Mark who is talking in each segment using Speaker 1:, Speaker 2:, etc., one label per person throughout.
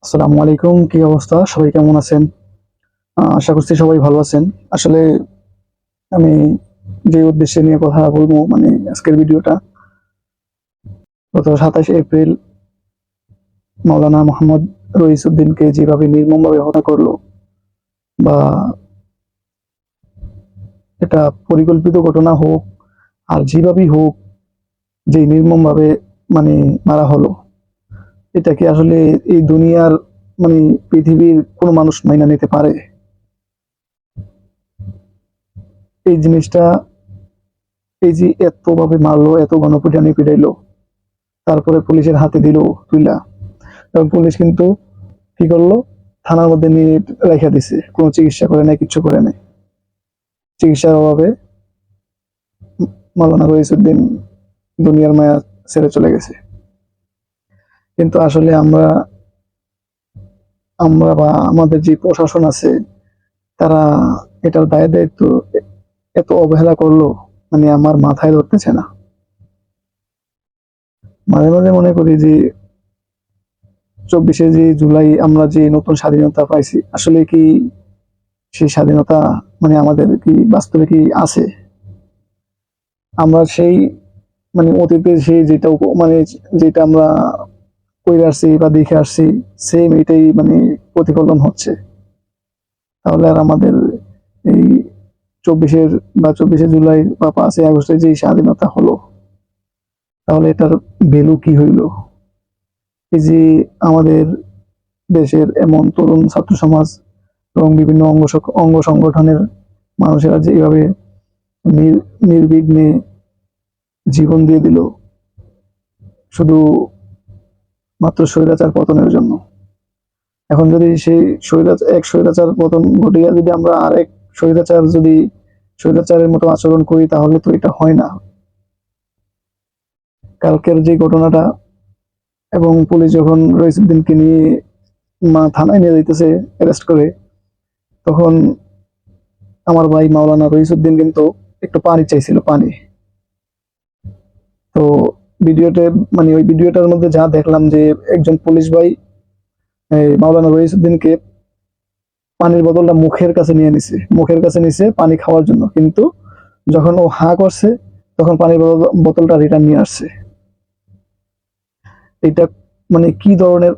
Speaker 1: আসসালামু আলাইকুম। কি অবস্থা? সবাই কেমন আছেন? আশা করছি সবাই ভালো আছেন। আসলে আমি যে উদ্দেশ্যে নিয়ে কথা বলবো মানে আজকের ভিডিওটা, গত ২৭ এপ্রিল মাওলানা মোহাম্মদ রইসউদ্দিনকে যেভাবে নির্মমভাবে হত্যা করলো, বা এটা পরিকল্পিত ঘটনা হোক আর যেভাবেই হোক, যে নির্মমভাবে মানে মারা হলো, এটা কি আসলে এই দুনিয়ার মানে পৃথিবীর কোনো মানুষ মাইনা নিতে পারে? এই জিনিসটা, এই যে এতভাবে মারলো, এত গণপিটানি পিটাইলো, তারপরে পুলিশের হাতে দিল তুইলা, এবং পুলিশ কিন্তু কি করলো, থানার মধ্যে নিয়ে রেখে দিছে, কোনো চিকিৎসা করে নাই, কিচ্ছু করে নাই। চিকিৎসার অভাবে মাওলানা রইসউদ্দিন দুনিয়ার মায়া ছেড়ে চলে গেছে। কিন্তু আসলে আমরা আমরা বা আমাদের যে প্রশাসন আছে, তারা এটার দায় দায়িত্ব এত অবহেলা করলো, মানে আমার মাথায় ধরতেছে না। মাঝে মাঝে মনে করি যে ২৪শে যে জুলাই আমরা যে নতুন স্বাধীনতা পাইছি, আসলে কি সেই স্বাধীনতা মানে আমাদের কি বাস্তবে কি আছে? আমরা সেই মানে অতীতে সেই যেটা মানে যেটা আমরা করে আসছি বা দেখে আসছি, সেম এটাই মানে প্রতিফলন হচ্ছে। তাহলে আর আমাদের এই ২৪-এর বা ২৪শে জুলাই বা ৫ই আগস্টের যে স্বাধীনতা হলো, তাহলে এটার ভ্যালু কি হইল? এই যে আমাদের দেশের এমন তরুণ ছাত্র সমাজ এবং বিভিন্ন অঙ্গ সংগঠনের মানুষেরা যে এইভাবে নির্বিঘ্নে জীবন দিয়ে দিল, শুধু মাত্র স্বৈরাচার পতনের জন্য। এখন যদি সেই এক স্বৈরাচার পতন ঘটিয়ে যদি আমরা আরেক স্বৈরাচারের মতো আচরণ করি, তাহলে তো এটা হয় না। কালকের যে ঘটনাটা, এবং পুলিশ যখন রইসুদ্দিনকে নিয়ে থানায় নিয়ে যাইতেছে অ্যারেস্ট করে, তখন আমার ভাই মাওলানা রইসুদ্দিন কিন্তু একটু পানি চাইছিল, পানি। তো ভিডিওতে মানে ওই ভিডিওটার মধ্যে যা দেখলাম, যে একজন পুলিশ ভাই মাওলানা রইসুদ্দিনকে পানির বোতলটা মুখের কাছে নিছে পানি খাওয়ার জন্য, কিন্তু যখন ও হা করছে, তখন পানির বোতলটা রিটার্ন নিয়ে আসছে। এটা মানে কি ধরনের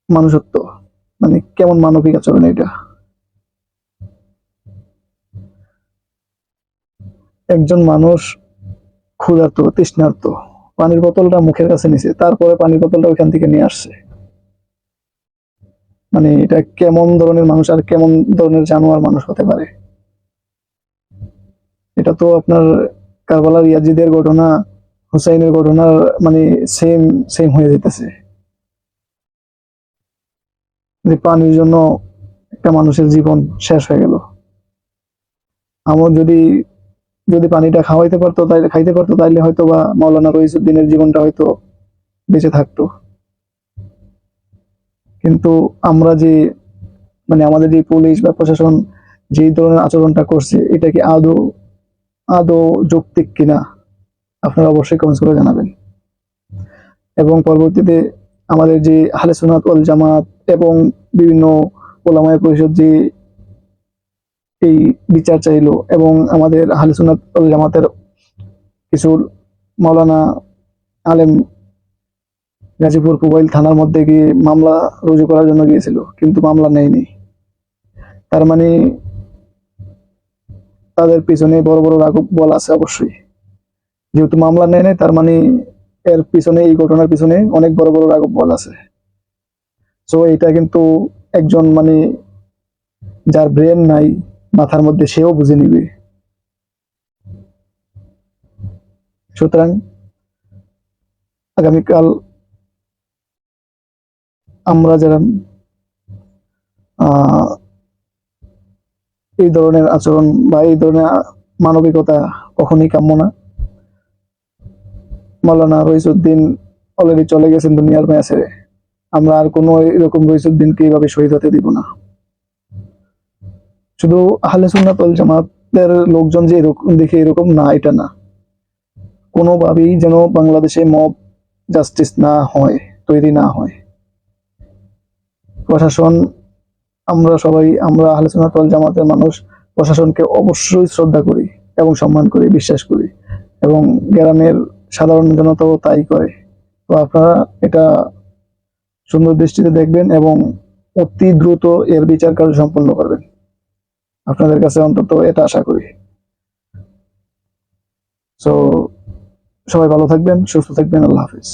Speaker 1: মানুষত্ব, মানে কেমন মানবিক আচরণ এটা? একজন মানুষ ক্ষুধার্ত, তৃষ্ণার্ত, পানির বোতলটা মুখের কাছে নিছে, তারপরে পানির বোতলটা ওইখান থেকে নিয়ে আসছে। মানে এটা কেমন ধরনের মানুষ আর কেমন ধরনের জানোয়ার মানুষ হতে পারে? এটা তো আপনার কারবালার ইয়াজিদের ঘটনা, হুসাইনের ঘটনার মানে সেম সেম হয়ে যেতেছে, যে পানির জন্য একটা মানুষের জীবন শেষ হয়ে গেল। আমার যদি যদি পানিটা খাইতে পারতো, তাইলে হয়তো বা মাওলানা রইসুদ্দিনের জীবনটা হয়তো বেঁচে থাকতো। কিন্তু আমরা যে মানে আমাদের যে পুলিশ বা প্রশাসন যে ধরনের আচরণটা করছে, এটা কি আদৌ আদৌ যৌক্তিক কিনা, আপনারা অবশ্যই কমেন্টস করে জানাবেন। এবং পরবর্তীতে আমাদের যে আহলে সুন্নাত ওয়াল জামাত এবং বিভিন্ন ওলামায়ে পরিষদ যে এই বিচার চাইলো, এবং আমাদের আহলে সুন্নাত ওয়াল জামাতের কিছু মাওলানা আলেম গাজীপুর পুবাইল থানার মধ্যে গিয়ে মামলা রুজু করার জন্য গিয়েছিল, কিন্তু মামলা নেয়নি। তার মানে তাদের পিছনে বড় বড় রাঘব বল আছে অবশ্যই। যেহেতু মামলা নেয় নাই, তার মানে এর পিছনে, এই ঘটনার পিছনে অনেক বড় বড় রাঘব বল আছে। তো এটা কিন্তু একজন মানে যার ব্রেন নাই মাথার মধ্যে, সেও বুঝে নিবে। সুতরাং আগামীকাল আমরা যারা আহ এই ধরনের আচরণ বা এই ধরনের মানবিকতা কখনোই কাম্য না। মাওলানা রইসুদ্দিন অলরেডি চলে গেছেন দুনিয়ার মায়া ছেড়ে। আমরা আর কোনো এরকম রইসুদ্দিনকে এইভাবে শহীদ হতে দিব না। শুধু আহলে সুন্নাত ওয়াল জামাতের লোকজন যে এরকম দেখে এরকম না, এটা না। কোনোভাবেই যেন বাংলাদেশে মব জাস্টিস না হয়, তৈরি না হয়। প্রশাসন, আমরা আহলে সুন্নাত ওয়াল জামাতের মানুষ প্রশাসনকে অবশ্যই শ্রদ্ধা করি এবং সম্মান করি, বিশ্বাস করি, এবং গ্রামের সাধারণ জনতাও তাই করে। তো আপনারা এটা সুন্দর দৃষ্টিতে দেখবেন এবং অতি দ্রুত এর বিচার কার্য সম্পন্ন করবেন, আপনাদের কাছে অন্তত এটা আশা করি। সো সবাই ভালো থাকবেন, সুস্থ থাকবেন, আল্লাহ হাফিজ।